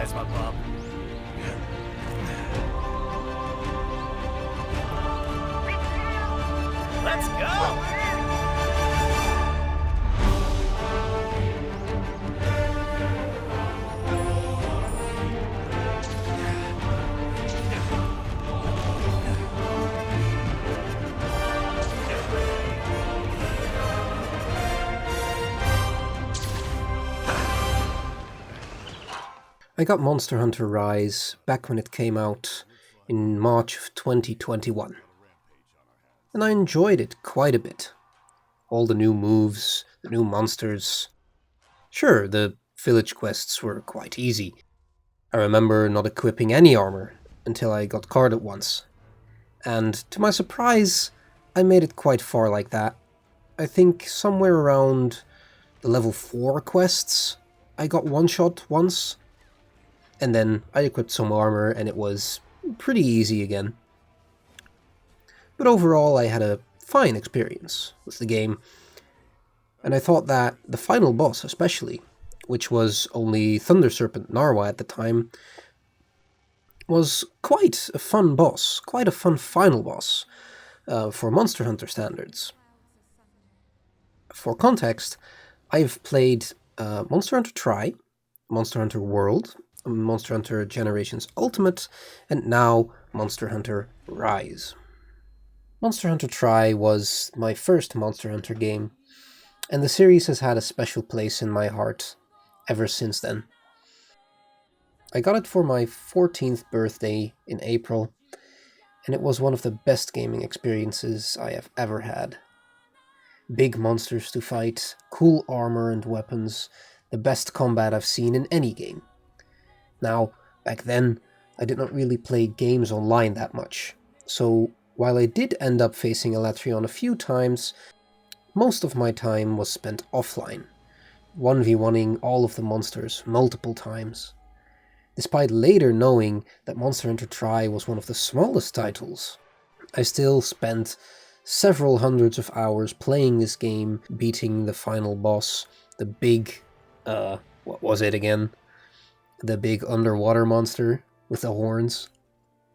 Surprise, my pup. Let's go! I got Monster Hunter Rise back when it came out in March of 2021, and I enjoyed it quite a bit. All the new moves, the new monsters. Sure, the village quests were quite easy. I remember not equipping any armor until I got carded once, and to my surprise, I made it quite far like that. I think somewhere around the level 4 quests, I got one-shot once, and then I equipped some armor and it was pretty easy again. But overall I had a fine experience with the game, and I thought that the final boss especially, which was only Thunder Serpent Narwa at the time, was quite a fun boss, quite a fun final boss for Monster Hunter standards. For context, I've played Monster Hunter Tri, Monster Hunter World, Monster Hunter Generations Ultimate, and now Monster Hunter Rise. Monster Hunter Tri was my first Monster Hunter game, and the series has had a special place in my heart ever since then. I got it for my 14th birthday in April, and it was one of the best gaming experiences I have ever had. Big monsters to fight, cool armor and weapons, the best combat I've seen in any game. Now, back then, I did not really play games online that much, so while I did end up facing Elatrion a few times, most of my time was spent offline, 1v1ing all of the monsters multiple times. Despite later knowing that Monster Hunter Tri was one of the smallest titles, I still spent several hundreds of hours playing this game, beating the final boss, the big, what was it again? The big underwater monster with the horns.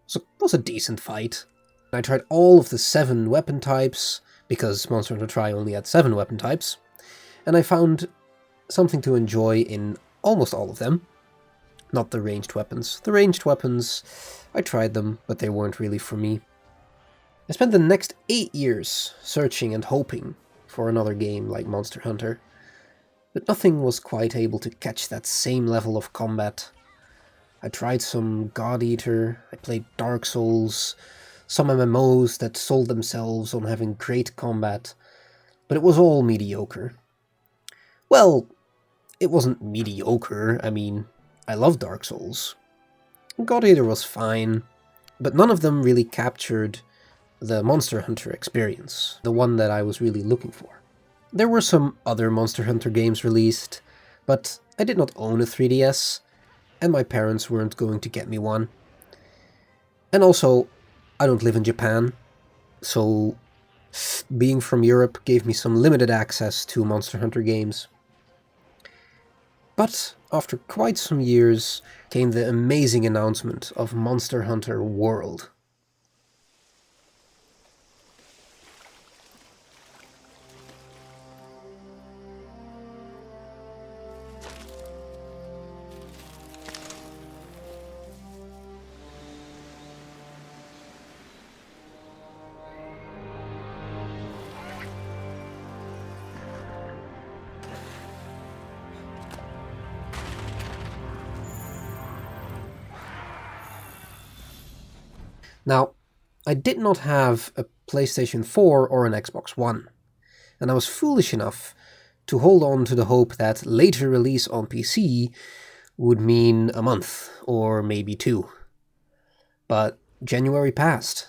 So it was a decent fight. I tried all of the 7 weapon types, because Monster Hunter Tri only had 7 weapon types, and I found something to enjoy in almost all of them. Not the ranged weapons. The ranged weapons, I tried them, but they weren't really for me. I spent the next 8 years searching and hoping for another game like Monster Hunter, but nothing was quite able to catch that same level of combat. I tried some God Eater, I played Dark Souls, some MMOs that sold themselves on having great combat, but it was all mediocre. Well, it wasn't mediocre, I mean, I love Dark Souls. God Eater was fine, but none of them really captured the Monster Hunter experience, the one that I was really looking for. There were some other Monster Hunter games released, but I did not own a 3DS, and my parents weren't going to get me one. And also, I don't live in Japan, so being from Europe gave me some limited access to Monster Hunter games. But after quite some years came the amazing announcement of Monster Hunter World. Now, I did not have a PlayStation 4 or an Xbox One, and I was foolish enough to hold on to the hope that later release on PC would mean a month, or maybe 2. But January passed,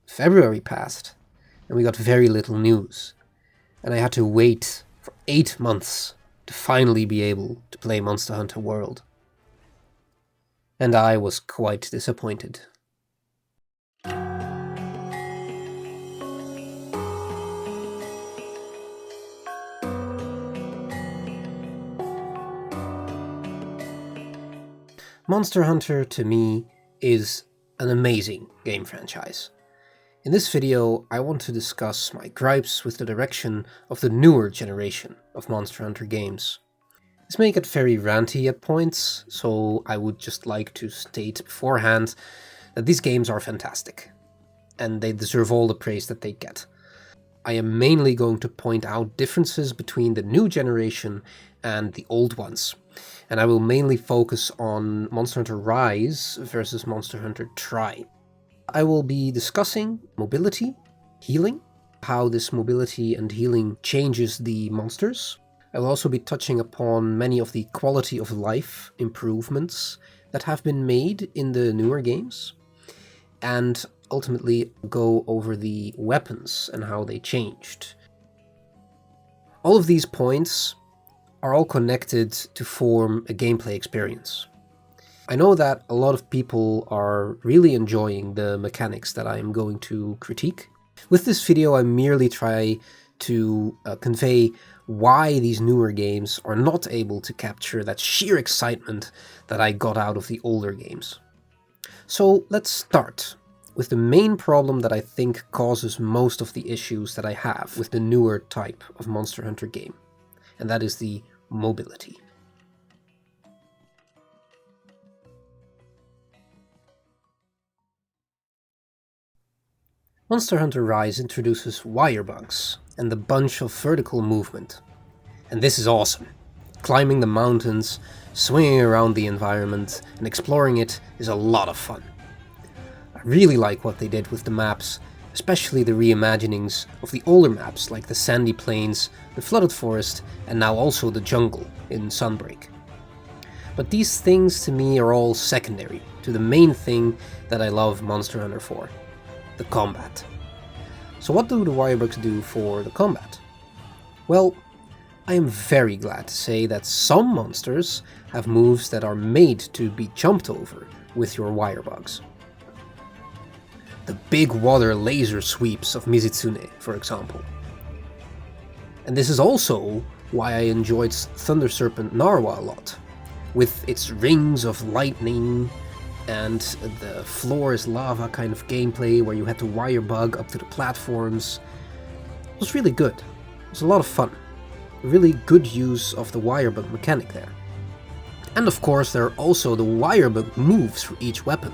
February passed, and we got very little news, and I had to wait for 8 months to finally be able to play Monster Hunter World. And I was quite disappointed. Monster Hunter, to me, is an amazing game franchise. In this video, I want to discuss my gripes with the direction of the newer generation of Monster Hunter games. This may get very ranty at points, so I would just like to state beforehand that these games are fantastic, and they deserve all the praise that they get. I am mainly going to point out differences between the new generation and the old ones, and I will mainly focus on Monster Hunter Rise versus Monster Hunter Tri. I will be discussing mobility, healing, how this mobility and healing changes the monsters. I will also be touching upon many of the quality of life improvements that have been made in the newer games, and ultimately go over the weapons and how they changed. All of these points are all connected to form a gameplay experience. I know that a lot of people are really enjoying the mechanics that I am going to critique. With this video, I merely try to convey why these newer games are not able to capture that sheer excitement that I got out of the older games. So let's start with the main problem that I think causes most of the issues that I have with the newer type of Monster Hunter game, and that is the mobility. Monster Hunter Rise introduces wire bugs and a bunch of vertical movement. And this is awesome. Climbing the mountains, swinging around the environment, and exploring it is a lot of fun. I really like what they did with the maps, especially the reimaginings of the older maps like the sandy plains, the flooded forest, and now also the jungle in Sunbreak. But these things to me are all secondary to the main thing that I love Monster Hunter for: the combat. So what do the wirebugs do for the combat? Well, I am very glad to say that some monsters have moves that are made to be jumped over with your wirebugs. The big water laser sweeps of Mizitsune, for example. And this is also why I enjoyed Thunder Serpent Narwa a lot, with its rings of lightning and the floor is lava kind of gameplay where you had to wirebug up to the platforms. It was really good. It was a lot of fun. A really good use of the wirebug mechanic there. And of course there are also the wirebug moves for each weapon.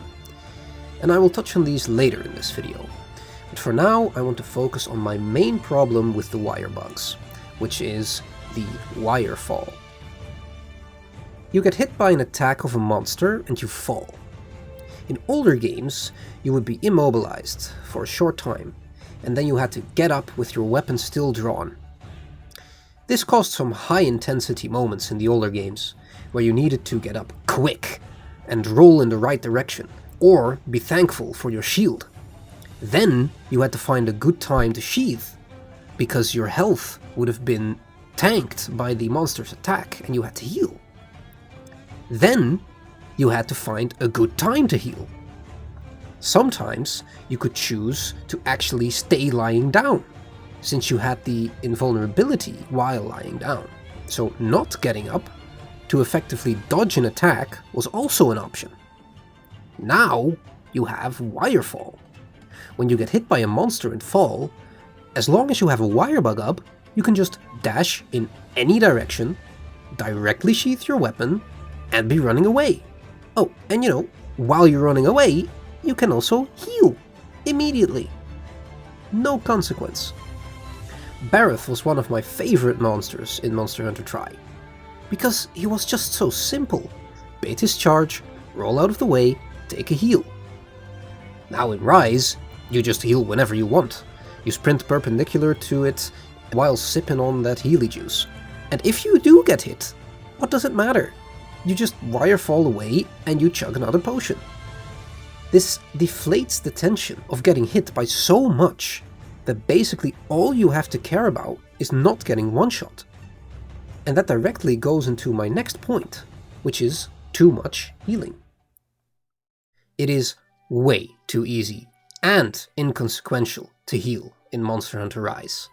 And I will touch on these later in this video. But for now I want to focus on my main problem with the wirebugs, which is the wirefall. You get hit by an attack of a monster and you fall. In older games, you would be immobilized for a short time, and then you had to get up with your weapon still drawn. This caused some high-intensity moments in the older games, where you needed to get up quick and roll in the right direction, or be thankful for your shield. Then you had to find a good time to sheath, because your health would have been tanked by the monster's attack and you had to heal. Then you had to find a good time to heal. Sometimes you could choose to actually stay lying down, since you had the invulnerability while lying down. So not getting up to effectively dodge an attack was also an option. Now you have wirefall. When you get hit by a monster and fall, as long as you have a wirebug up, you can just dash in any direction, directly sheath your weapon, and be running away. Oh, and while you're running away, you can also heal immediately. No consequence. Barroth was one of my favorite monsters in Monster Hunter Tri, because he was just so simple. Bait his charge, roll out of the way, take a heal. Now in Rise, you just heal whenever you want. You sprint perpendicular to it while sipping on that Healy juice. And if you do get hit, what does it matter? You just wirefall away and you chug another potion. This deflates the tension of getting hit by so much that basically all you have to care about is not getting one-shot. And that directly goes into my next point, which is too much healing. It is way too easy and inconsequential to heal in Monster Hunter Rise,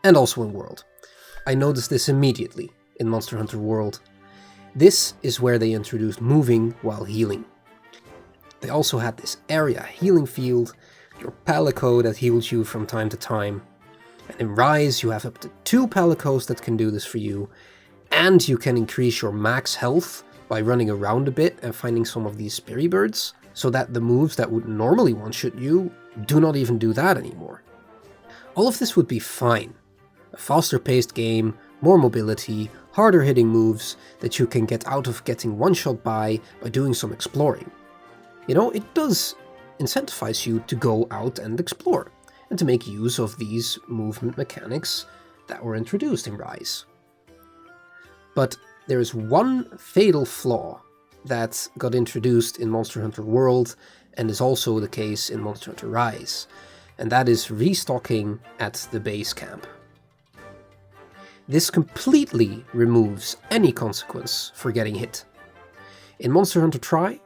and also in World. I noticed this immediately in Monster Hunter World, This is where they introduced moving while healing. They also had this area healing field, your Palico that heals you from time to time. And in Rise you have up to 2 Palicos that can do this for you, and you can increase your max health by running around a bit and finding some of these Spiri Birds, so that the moves that would normally one-shot you do not even do that anymore. All of this would be fine. A faster paced game, more mobility, harder hitting moves that you can get out of getting one-shot by doing some exploring. You know, it does incentivize you to go out and explore, and to make use of these movement mechanics that were introduced in Rise. But there is one fatal flaw that got introduced in Monster Hunter World and is also the case in Monster Hunter Rise, and that is restocking at the base camp. This completely removes any consequence for getting hit. In Monster Hunter Tri,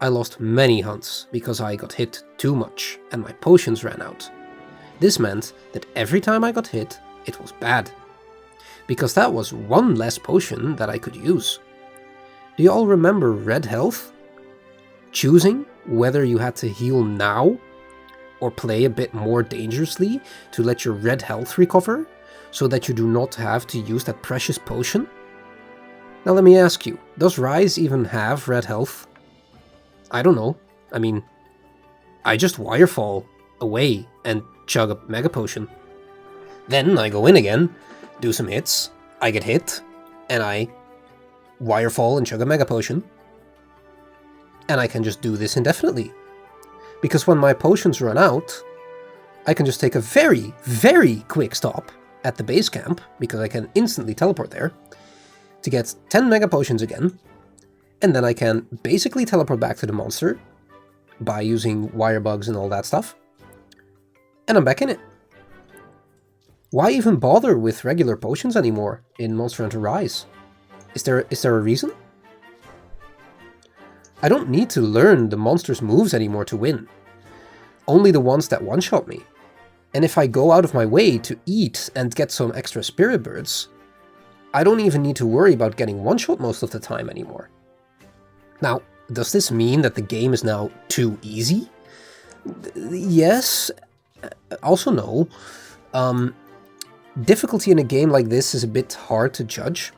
I lost many hunts because I got hit too much and my potions ran out. This meant that every time I got hit, it was bad, because that was one less potion that I could use. Do you all remember Red Health? Choosing whether you had to heal now or play a bit more dangerously to let your red health recover, so that you do not have to use that precious potion? Now let me ask you, does Rise even have red health? I don't know. I mean, I just wirefall away and chug a mega potion. Then I go in again, do some hits, I get hit, and I wirefall and chug a mega potion. And I can just do this indefinitely. Because when my potions run out, I can just take a very, very quick stop at the base camp, because I can instantly teleport there, to get 10 mega potions again, and then I can basically teleport back to the monster by using wire bugs and all that stuff, and I'm back in it. Why even bother with regular potions anymore in Monster Hunter Rise? Is there a reason? I don't need to learn the monster's moves anymore to win. Only the ones that one-shot me. And if I go out of my way to eat and get some extra Spirit Birds, I don't even need to worry about getting one-shot most of the time anymore. Now, does this mean that the game is now too easy? Yes. Also no. Difficulty in a game like this is a bit hard to judge,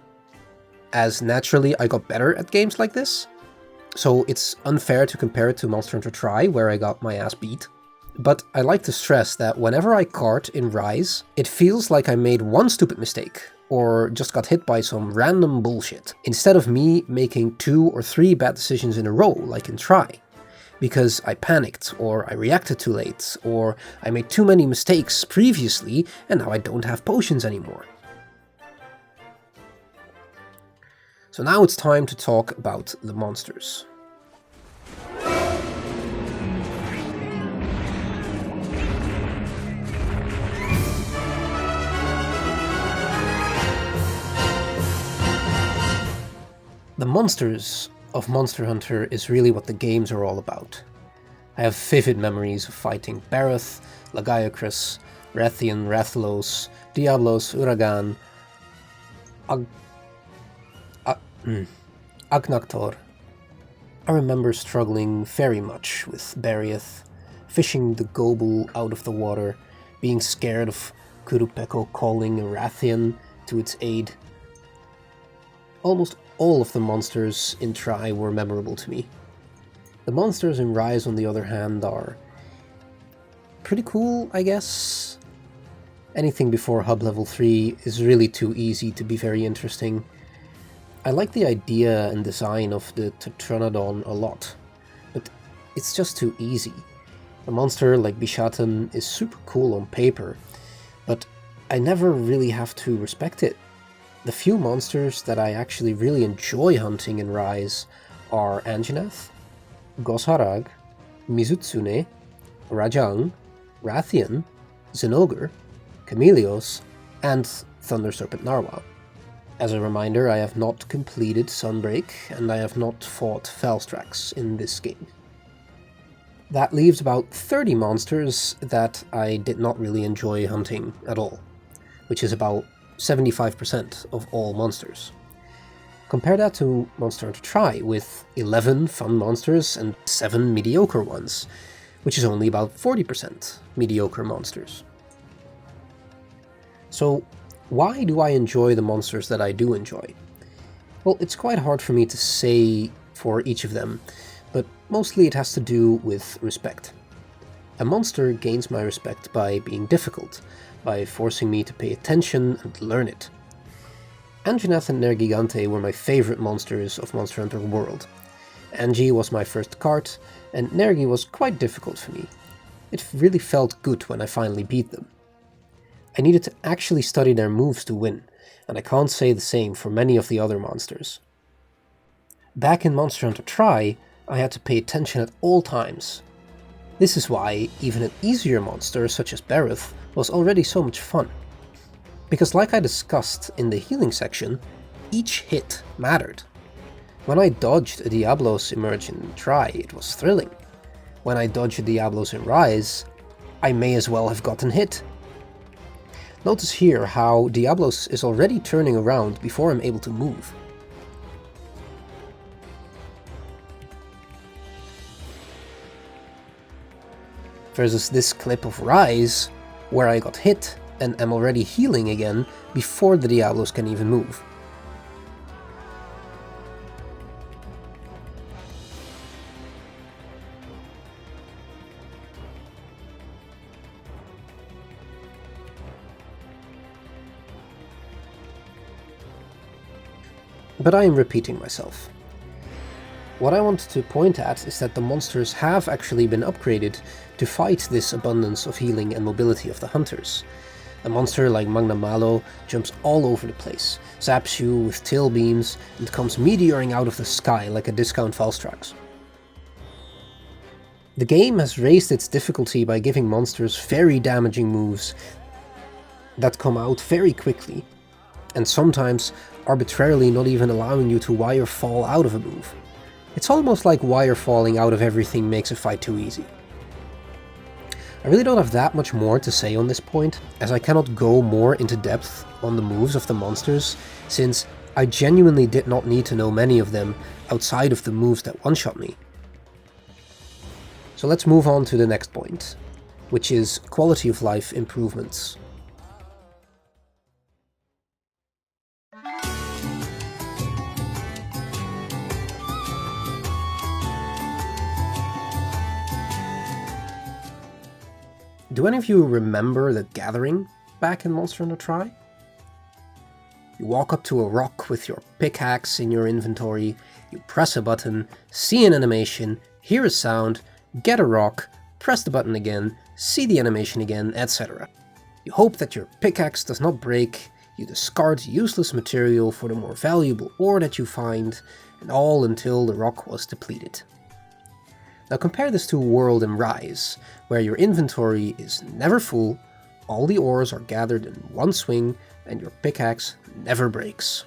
as naturally I got better at games like this. So it's unfair to compare it to Monster Hunter Tri, where I got my ass beat. But I like to stress that whenever I cart in Rise, it feels like I made one stupid mistake, or just got hit by some random bullshit, instead of me making 2 or 3 bad decisions in a row, like in Tri. Because I panicked, or I reacted too late, or I made too many mistakes previously, and now I don't have potions anymore. So now it's time to talk about the monsters. The monsters of Monster Hunter is really what the games are all about. I have vivid memories of fighting Barroth, Lagiacrus, Rathian, Rathalos, Diablos, Uragan, Agnaktor. I remember struggling very much with Bariath, fishing the Gobul out of the water, being scared of Kurupeko calling a Rathian to its aid. Almost all of the monsters in Tri were memorable to me. The monsters in Rise, on the other hand, are pretty cool, I guess. Anything before Hub Level 3 is really too easy to be very interesting. I like the idea and design of the Tetranodon a lot, but it's just too easy. A monster like Bishaten is super cool on paper, but I never really have to respect it. The few monsters that I actually really enjoy hunting in Rise are Anjanath, Gosharag, Mizutsune, Rajang, Rathian, Zinogre, Chameleos, and Thunder Serpent Narwhal. As a reminder, I have not completed Sunbreak, and I have not fought Felstrax in this game. That leaves about 30 monsters that I did not really enjoy hunting at all, which is about 75% of all monsters. Compare that to Monster Hunter Tri, with 11 fun monsters and 7 mediocre ones, which is only about 40% mediocre monsters. So why do I enjoy the monsters that I do enjoy? Well, it's quite hard for me to say for each of them, but mostly it has to do with respect. A monster gains my respect by being difficult, by forcing me to pay attention and learn it. Anjanath and Nergigante were my favorite monsters of Monster Hunter World. Angie was my first cart, and Nergi was quite difficult for me. It really felt good when I finally beat them. I needed to actually study their moves to win, and I can't say the same for many of the other monsters. Back in Monster Hunter Tri, I had to pay attention at all times. This is why even an easier monster such as Barroth was already so much fun. Because like I discussed in the healing section, each hit mattered. When I dodged a Diablos emerge in Tri, it was thrilling. When I dodged a Diablos in Rise, I may as well have gotten hit. Notice here how Diablos is already turning around before I'm able to move. Versus this clip of Rise, where I got hit and am already healing again before the Diablos can even move. But I am repeating myself. What I want to point at is that the monsters have actually been upgraded to fight this abundance of healing and mobility of the hunters. A monster like Magna Malo jumps all over the place, zaps you with tail beams, and comes meteoring out of the sky like a discount Valstrax. The game has raised its difficulty by giving monsters very damaging moves that come out very quickly, and sometimes arbitrarily not even allowing you to wire fall out of a move. It's almost like wire falling out of everything makes a fight too easy. I really don't have that much more to say on this point, as I cannot go more into depth on the moves of the monsters, since I genuinely did not need to know many of them outside of the moves that one-shot me. So let's move on to the next point, which is quality of life improvements. Do any of you remember the Gathering back in Monster Hunter Tri? You walk up to a rock with your pickaxe in your inventory, you press a button, see an animation, hear a sound, get a rock, press the button again, see the animation again, etc. You hope that your pickaxe does not break, you discard useless material for the more valuable ore that you find, and all until the rock was depleted. Now compare this to World and Rise, where your inventory is never full, all the ores are gathered in one swing, and your pickaxe never breaks.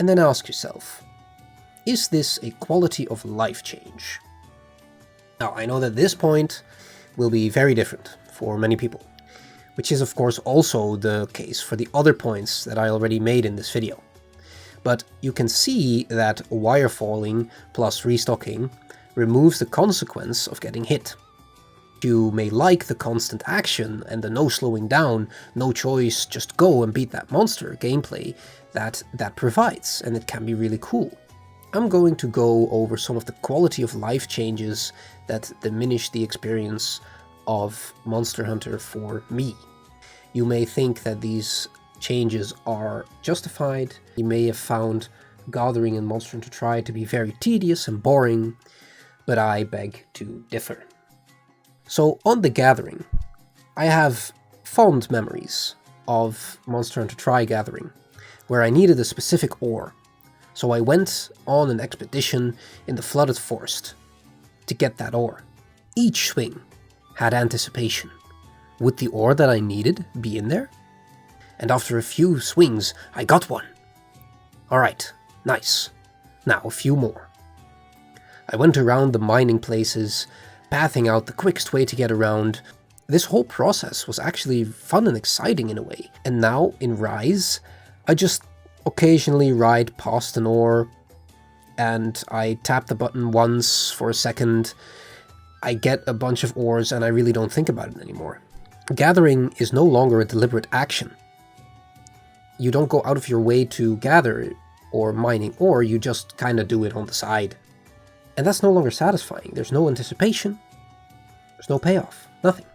And then ask yourself, is this a quality of life change? Now I know that this point will be very different for many people, which is of course also the case for the other points that I already made in this video. But you can see that wire falling plus restocking removes the consequence of getting hit. You may like the constant action and the no slowing down, no choice, just go and beat that monster gameplay that provides, and it can be really cool. I'm going to go over some of the quality of life changes that diminish the experience of Monster Hunter for me. You may think that these changes are justified, you may have found Gathering in Monster Hunter Tri to be very tedious and boring, but I beg to differ. So on the Gathering, I have fond memories of Monster Hunter Tri Gathering, where I needed a specific ore, so I went on an expedition in the Flooded Forest to get that ore. Each swing had anticipation. Would the ore that I needed be in there? And after a few swings, I got one. Alright, nice. Now a few more. I went around the mining places, pathing out the quickest way to get around. This whole process was actually fun and exciting in a way. And now, in Rise, I just occasionally ride past an ore, and I tap the button once for a second, I get a bunch of ores, and I really don't think about it anymore. Gathering is no longer a deliberate action. You don't go out of your way to gather or mining ore, you just kind of do it on the side. And that's no longer satisfying. There's no anticipation, there's no payoff, nothing.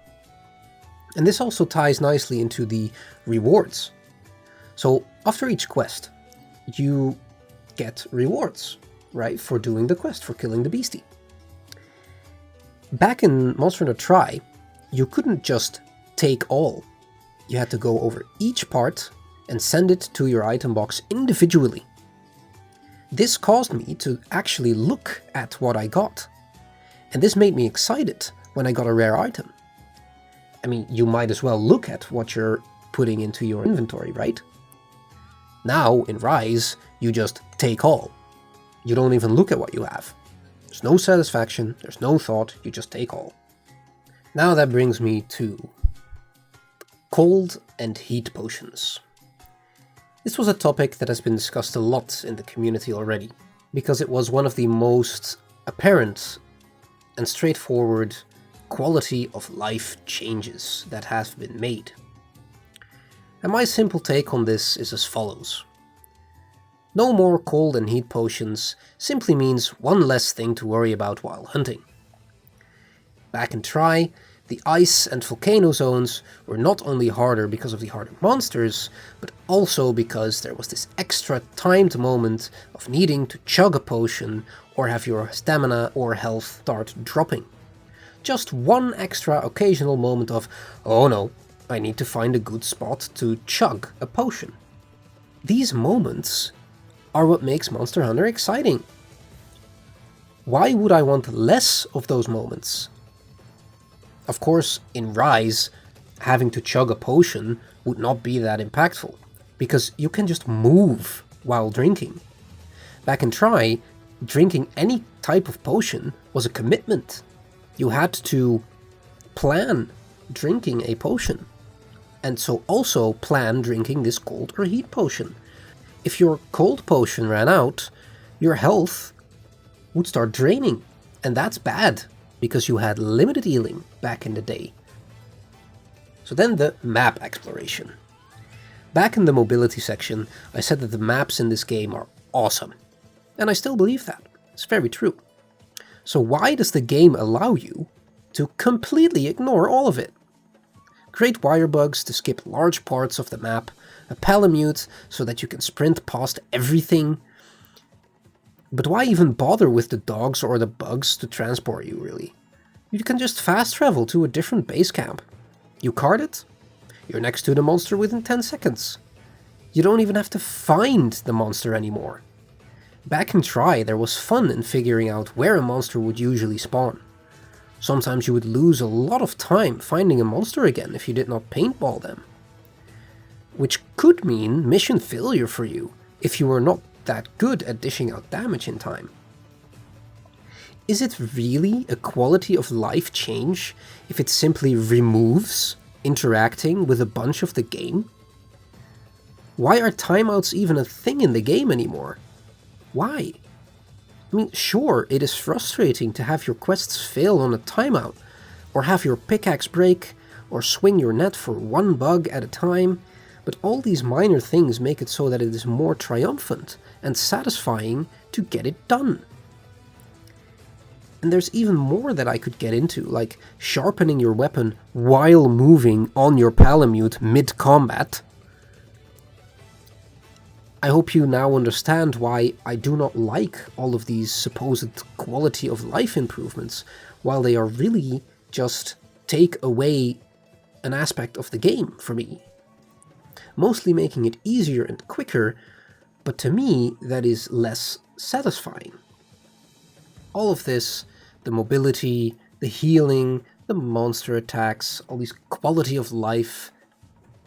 And this also ties nicely into the rewards. So after each quest, you get rewards, right, for doing the quest, for killing the beastie. Back in Monster Hunter Tri, you couldn't just take all. You had to go over each part and send it to your item box individually. This caused me to actually look at what I got. And this made me excited when I got a rare item. I mean, you might as well look at what you're putting into your inventory, right? Now, in Rise, you just take all. You don't even look at what you have. There's no satisfaction, there's no thought, you just take all. Now that brings me to cold and heat potions. This was a topic that has been discussed a lot in the community already, because it was one of the most apparent and straightforward quality of life changes that have been made. And my simple take on this is as follows. No more cold and heat potions simply means one less thing to worry about while hunting. Back in Tri, the ice and volcano zones were not only harder because of the harder monsters, but also because there was this extra timed moment of needing to chug a potion or have your stamina or health start dropping. Just one extra occasional moment of, oh no, I need to find a good spot to chug a potion. These moments are what makes Monster Hunter exciting. Why would I want less of those moments? Of course, in Rise, having to chug a potion would not be that impactful, because you can just move while drinking. Back in Tri, drinking any type of potion was a commitment. You had to plan drinking a potion, and so also plan drinking this cold or heat potion. If your cold potion ran out, your health would start draining, and that's bad, because you had limited healing back in the day. So then the map exploration. Back in the mobility section, I said that the maps in this game are awesome. And I still believe that. It's very true. So why does the game allow you to completely ignore all of it? Create wire bugs to skip large parts of the map, a palamute so that you can sprint past everything. But why even bother with the dogs or the bugs to transport you, really? You can just fast travel to a different base camp. You card it, you're next to the monster within 10 seconds. You don't even have to find the monster anymore. Back in Tri, there was fun in figuring out where a monster would usually spawn. Sometimes you would lose a lot of time finding a monster again if you did not paintball them. Which could mean mission failure for you if you were not that good at dishing out damage in time. Is it really a quality of life change if it simply removes interacting with a bunch of the game? Why are timeouts even a thing in the game anymore? Why? I mean, sure, it is frustrating to have your quests fail on a timeout, or have your pickaxe break, or swing your net for one bug at a time, but all these minor things make it so that it is more triumphant and satisfying to get it done. And there's even more that I could get into, like sharpening your weapon while moving on your palamute mid-combat. I hope you now understand why I do not like all of these supposed quality of life improvements, while they are really just take away an aspect of the game for me. Mostly making it easier and quicker, but to me that is less satisfying. All of this, the mobility, the healing, the monster attacks, all these quality of life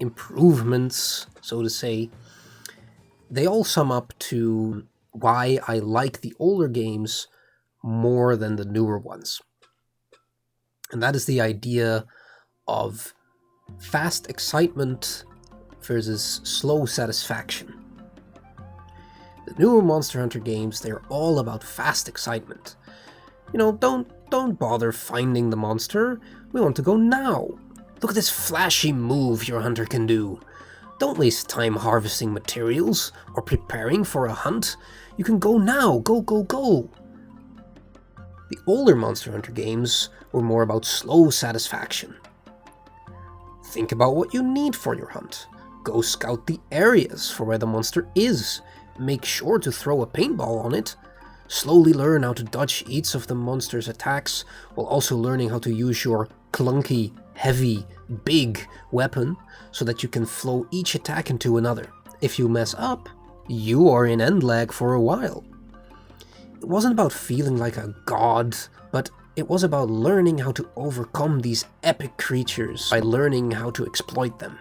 improvements, so to say, they all sum up to why I like the older games more than the newer ones. And that is the idea of fast excitement versus slow satisfaction. The newer Monster Hunter games, they're all about fast excitement. You know, don't bother finding the monster, we want to go now. Look at this flashy move your hunter can do. Don't waste time harvesting materials or preparing for a hunt. You can go now, go, go, go. The older Monster Hunter games were more about slow satisfaction. Think about what you need for your hunt. Go scout the areas for where the monster is. Make sure to throw a paintball on it. Slowly learn how to dodge each of the monster's attacks, while also learning how to use your clunky, heavy, big weapon, so that you can flow each attack into another. If you mess up, you are in end lag for a while. It wasn't about feeling like a god, but it was about learning how to overcome these epic creatures by learning how to exploit them.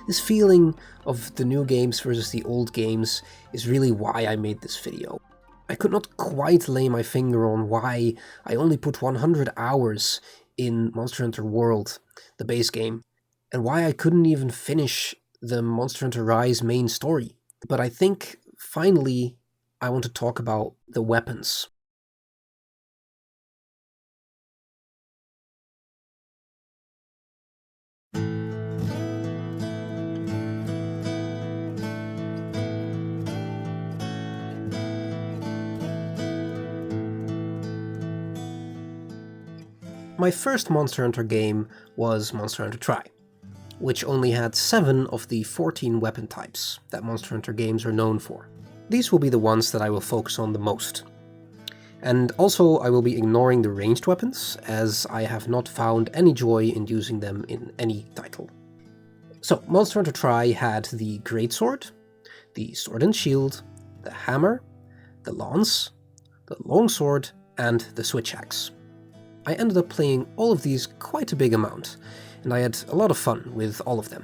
This feeling of the new games versus the old games is really why I made this video. I could not quite lay my finger on why I only put 100 hours in Monster Hunter World, the base game, and why I couldn't even finish the Monster Hunter Rise main story. But I think, finally, I want to talk about the weapons. My first Monster Hunter game was Monster Hunter Tri, which only had 7 of the 14 weapon types that Monster Hunter games are known for. These will be the ones that I will focus on the most. And also I will be ignoring the ranged weapons, as I have not found any joy in using them in any title. So, Monster Hunter Tri had the Greatsword, the Sword and Shield, the Hammer, the Lance, the Longsword, and the Switch Axe. I ended up playing all of these quite a big amount, and I had a lot of fun with all of them.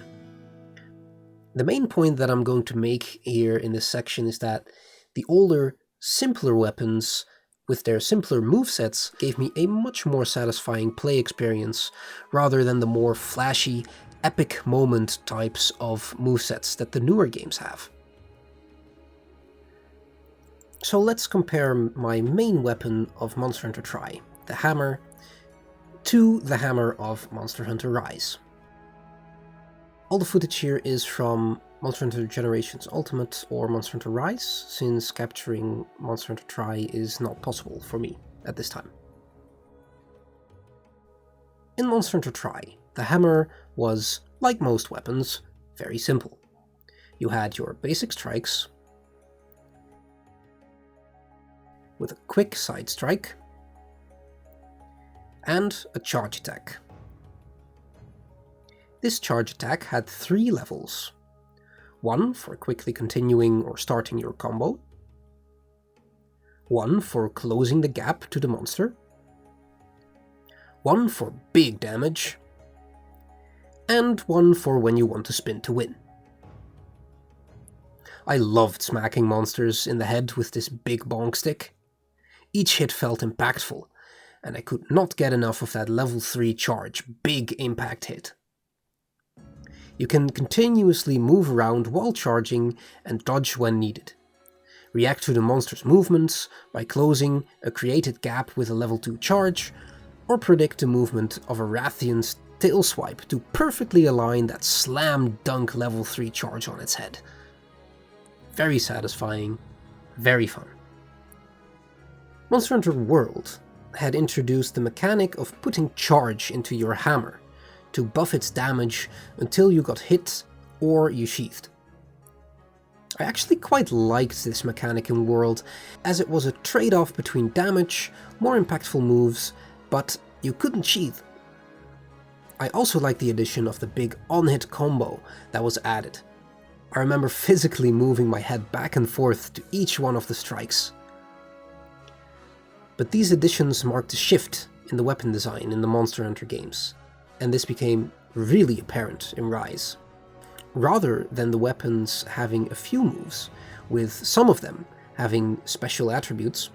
The main point that I'm going to make here in this section is that the older, simpler weapons with their simpler movesets gave me a much more satisfying play experience, rather than the more flashy, epic moment types of movesets that the newer games have. So let's compare my main weapon of Monster Hunter Tri, the Hammer, to the Hammer of Monster Hunter Rise. All the footage here is from Monster Hunter Generations Ultimate or Monster Hunter Rise, since capturing Monster Hunter Tri is not possible for me at this time. In Monster Hunter Tri, the Hammer was, like most weapons, very simple. You had your basic strikes, with a quick side strike, and a charge attack. This charge attack had 3 levels. One for quickly continuing or starting your combo, one for closing the gap to the monster, one for big damage, and one for when you want to spin to win. I loved smacking monsters in the head with this big bonk stick. Each hit felt impactful, and I could not get enough of that level 3 charge, big impact hit. You can continuously move around while charging and dodge when needed. React to the monster's movements by closing a created gap with a level 2 charge, or predict the movement of a Rathian's tail swipe to perfectly align that slam dunk level 3 charge on its head. Very satisfying, very fun. Monster Hunter World had introduced the mechanic of putting charge into your hammer to buff its damage until you got hit or you sheathed. I actually quite liked this mechanic in World, as it was a trade-off between damage, more impactful moves, but you couldn't sheath. I also liked the addition of the big on-hit combo that was added. I remember physically moving my head back and forth to each one of the strikes. But these additions marked a shift in the weapon design in the Monster Hunter games, and this became really apparent in Rise. Rather than the weapons having a few moves, with some of them having special attributes,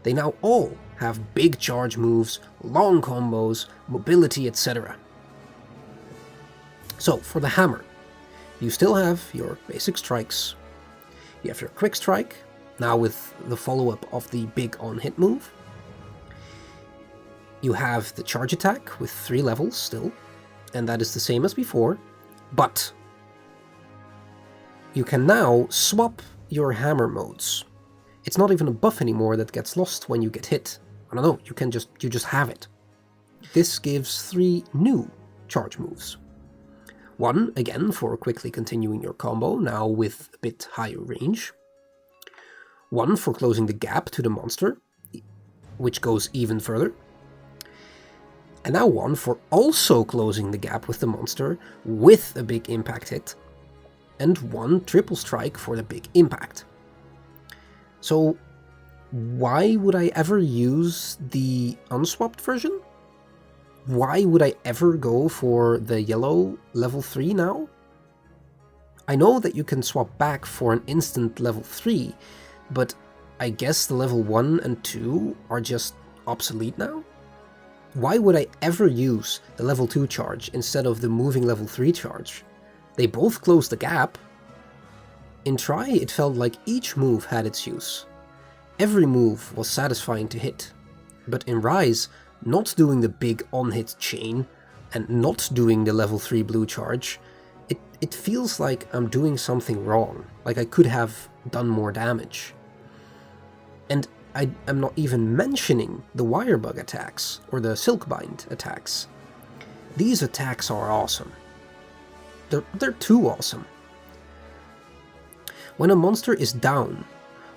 they now all have big charge moves, long combos, mobility, etc. So, for the hammer, you still have your basic strikes. You have your quick strike, Now with the follow-up of the big on-hit move, you have the charge attack with 3 levels still, and that is the same as before, but you can now swap your hammer modes. It's not even a buff anymore that gets lost when you get hit. I don't know, you just have it. This gives 3 new charge moves. One, again, for quickly continuing your combo, now with a bit higher range. One for closing the gap to the monster, which goes even further. And now one for also closing the gap with the monster with a big impact hit. And one triple strike for the big impact. So why would I ever use the unswapped version? Why would I ever go for the yellow level 3 now? I know that you can swap back for an instant level 3, but I guess the level 1 and 2 are just obsolete now? Why would I ever use the level 2 charge instead of the moving level 3 charge? They both close the gap. In Tri, it felt like each move had its use. Every move was satisfying to hit. But in Rise, not doing the big on-hit chain and not doing the level 3 blue charge, it feels like I'm doing something wrong, like I could have done more damage. And I'm not even mentioning the Wirebug attacks or the Silkbind attacks. These attacks are awesome. They're too awesome. When a monster is down,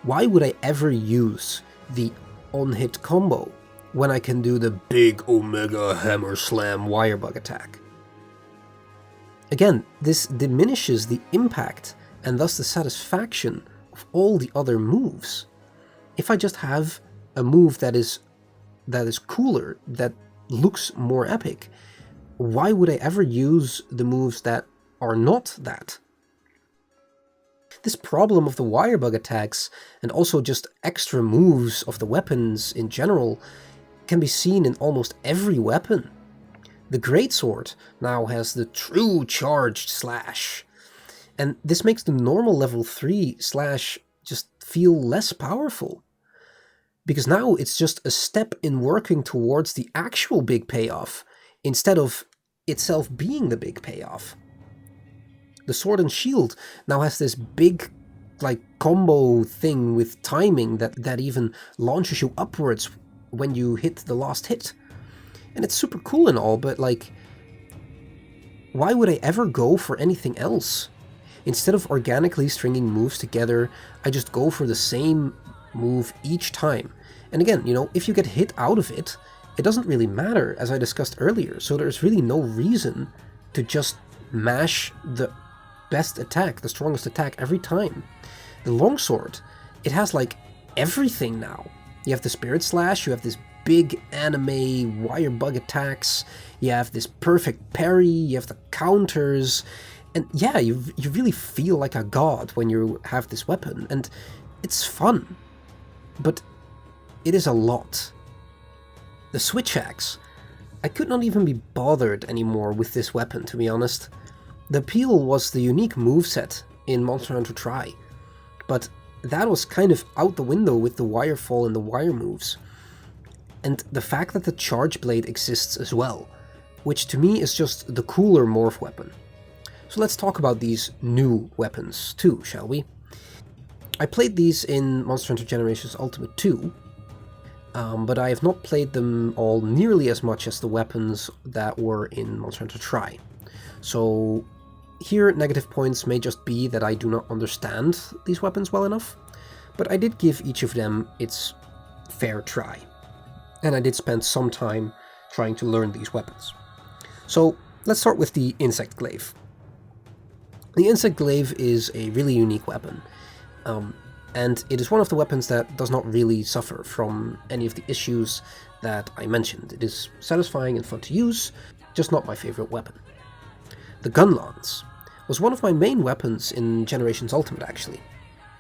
why would I ever use the on-hit combo when I can do the big Omega Hammer Slam Wirebug attack? Again, this diminishes the impact and thus the satisfaction of all the other moves. If I just have a move that is cooler, that looks more epic, why would I ever use the moves that are not that? This problem of the Wirebug attacks, and also just extra moves of the weapons in general, can be seen in almost every weapon. The Greatsword now has the true charged slash, and this makes the normal level 3 slash just feel less powerful. Because now it's just a step in working towards the actual big payoff, instead of itself being the big payoff. The Sword and Shield now has this big, combo thing with timing that even launches you upwards when you hit the last hit. And it's super cool and all, but why would I ever go for anything else? Instead of organically stringing moves together, I just go for the same move each time. And again, if you get hit out of it, it doesn't really matter, as I discussed earlier, so there's really no reason to just mash the best attack, the strongest attack every time. The Longsword, it has everything now. You have the Spirit Slash, you have this big anime Wirebug attacks, you have this perfect parry, you have the counters, and yeah, you really feel like a god when you have this weapon, and it's fun. But it is a lot. The Switch Axe, I could not even be bothered anymore with this weapon, to be honest. The appeal was the unique moveset in Monster Hunter Tri, but that was kind of out the window with the Wirefall and the Wire moves. And the fact that the Charge Blade exists as well, which to me is just the cooler morph weapon. So let's talk about these new weapons too, shall we? I played these in Monster Hunter Generations Ultimate 2, but I have not played them all nearly as much as the weapons that were in Monster Hunter Tri. So here, negative points may just be that I do not understand these weapons well enough, but I did give each of them its fair try, and I did spend some time trying to learn these weapons. So let's start with the Insect Glaive. The Insect Glaive is a really unique weapon, and it is one of the weapons that does not really suffer from any of the issues that I mentioned. It is satisfying and fun to use, just not my favorite weapon. The Gun Lance was one of my main weapons in Generations Ultimate, actually,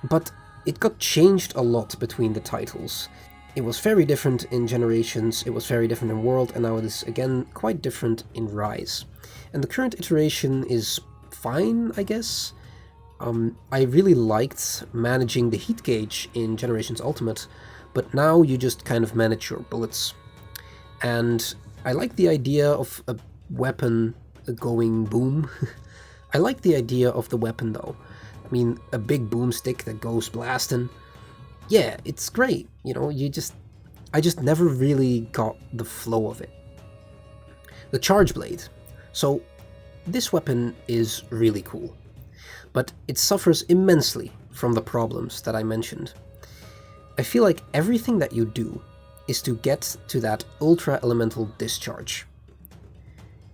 but it got changed a lot between the titles. It was very different in Generations, it was very different in World, and now it is again quite different in Rise. And the current iteration is fine, I guess. I really liked managing the heat gauge in Generations Ultimate, but now you just kind of manage your bullets. And I like the idea of a weapon going boom. I like the idea of the weapon though. I mean, a big boomstick that goes blasting. Yeah, it's great. You know, I just never really got the flow of it. The Charge Blade. So, this weapon is really cool, but it suffers immensely from the problems that I mentioned. I feel like everything that you do is to get to that Ultra Elemental Discharge,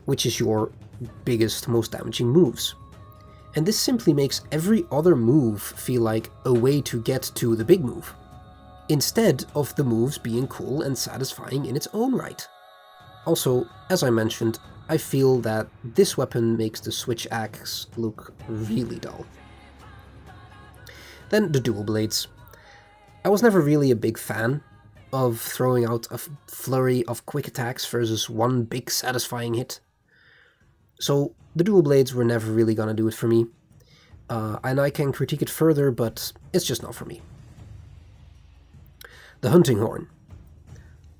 which is your biggest, most damaging moves. And this simply makes every other move feel like a way to get to the big move, instead of the moves being cool and satisfying in its own right. Also, as I mentioned, I feel that this weapon makes the Switch Axe look really dull. Then the Dual Blades. I was never really a big fan of throwing out a flurry of quick attacks versus one big satisfying hit. So the Dual Blades were never really gonna do it for me. And I can critique it further, but it's just not for me. The Hunting Horn.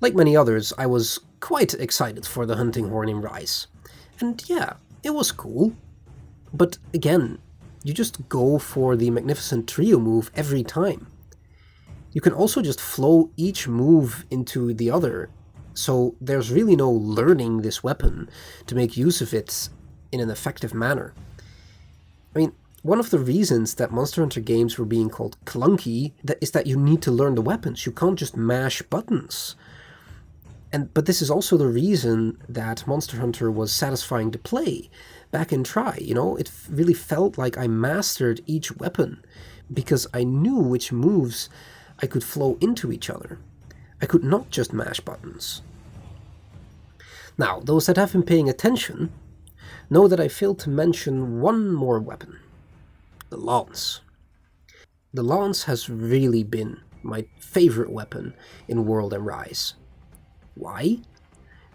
Like many others, I was quite excited for the Hunting Horn in Rise. And yeah, it was cool. But again, you just go for the Magnificent Trio move every time. You can also just flow each move into the other, so there's really no learning this weapon to make use of it in an effective manner. I mean, one of the reasons that Monster Hunter games were being called clunky is that you need to learn the weapons. You can't just mash buttons. But this is also the reason that Monster Hunter was satisfying to play back in Tri. You know, it really felt like I mastered each weapon because I knew which moves I could flow into each other. I could not just mash buttons. Now, those that have been paying attention know that I failed to mention one more weapon. The Lance. The Lance has really been my favorite weapon in World and Rise. Why?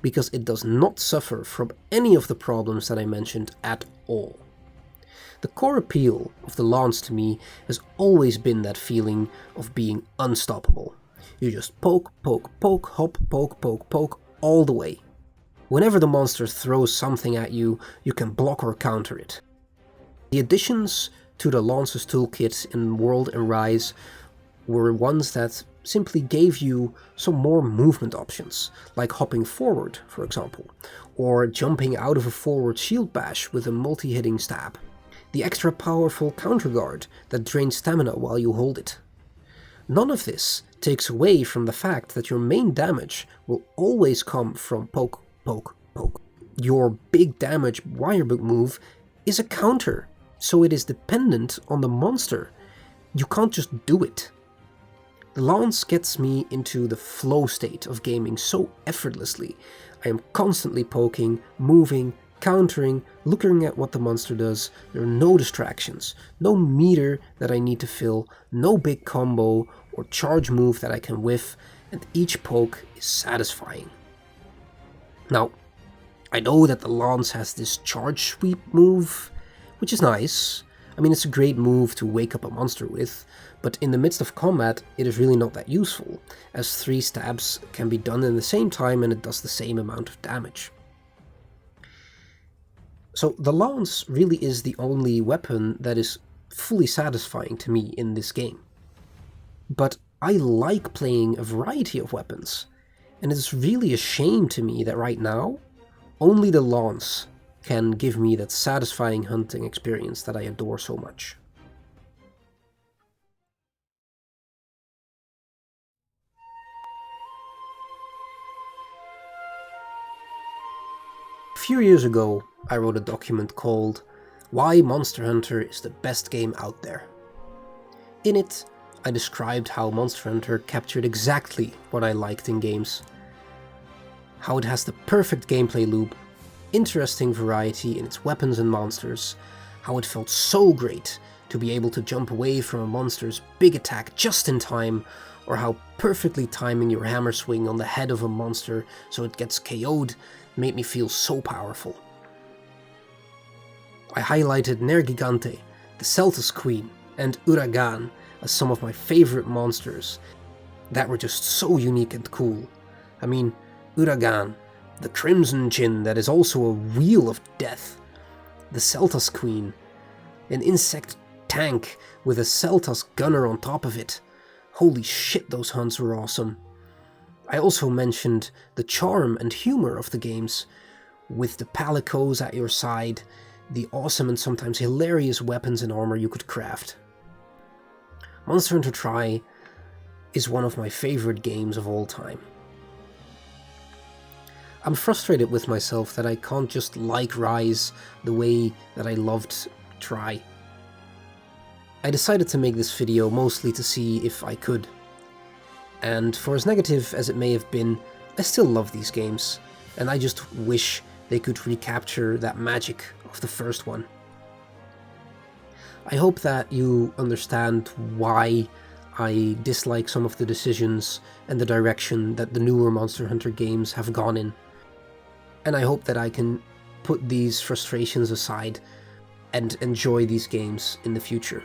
Because it does not suffer from any of the problems that I mentioned at all. The core appeal of the Lance to me has always been that feeling of being unstoppable. You just poke, poke, poke, hop, poke, poke, poke, all the way. Whenever the monster throws something at you, you can block or counter it. The additions to the Lance's toolkit in World and Rise were ones that simply gave you some more movement options, like hopping forward, for example, or jumping out of a forward shield bash with a multi-hitting stab. The extra powerful counter guard that drains stamina while you hold it. None of this takes away from the fact that your main damage will always come from poke, poke, poke. Your big damage wirebook move is a counter, so it is dependent on the monster. You can't just do it. The Lance gets me into the flow state of gaming so effortlessly. I am constantly poking, moving, countering, looking at what the monster does. There are no distractions, no meter that I need to fill, no big combo or charge move that I can whiff, and each poke is satisfying. Now, I know that the Lance has this charge sweep move, which is nice. I mean, it's a great move to wake up a monster with, but in the midst of combat, it is really not that useful, as 3 stabs can be done in the same time and it does the same amount of damage. So the Lance really is the only weapon that is fully satisfying to me in this game. But I like playing a variety of weapons, and it's really a shame to me that right now, only the Lance can give me that satisfying hunting experience that I adore so much. A few years ago, I wrote a document called Why Monster Hunter is the Best Game Out There. In it, I described how Monster Hunter captured exactly what I liked in games. How it has the perfect gameplay loop, interesting variety in its weapons and monsters, how it felt so great to be able to jump away from a monster's big attack just in time, or how perfectly timing your hammer swing on the head of a monster so it gets KO'd made me feel so powerful. I highlighted Nergigante, the Celtus Queen and Uragaan as some of my favorite monsters that were just so unique and cool. I mean, Uragaan, the Crimson Chin that is also a wheel of death, the Celtus Queen, an insect tank with a Celtus gunner on top of it. Holy shit, those hunts were awesome. I also mentioned the charm and humor of the games, with the palicos at your side, the awesome and sometimes hilarious weapons and armor you could craft. Monster Hunter Tri is one of my favorite games of all time. I'm frustrated with myself that I can't just like Rise the way that I loved Tri. I decided to make this video mostly to see if I could. And for as negative as it may have been, I still love these games, and I just wish they could recapture that magic of the first one. I hope that you understand why I dislike some of the decisions and the direction that the newer Monster Hunter games have gone in. And I hope that I can put these frustrations aside and enjoy these games in the future.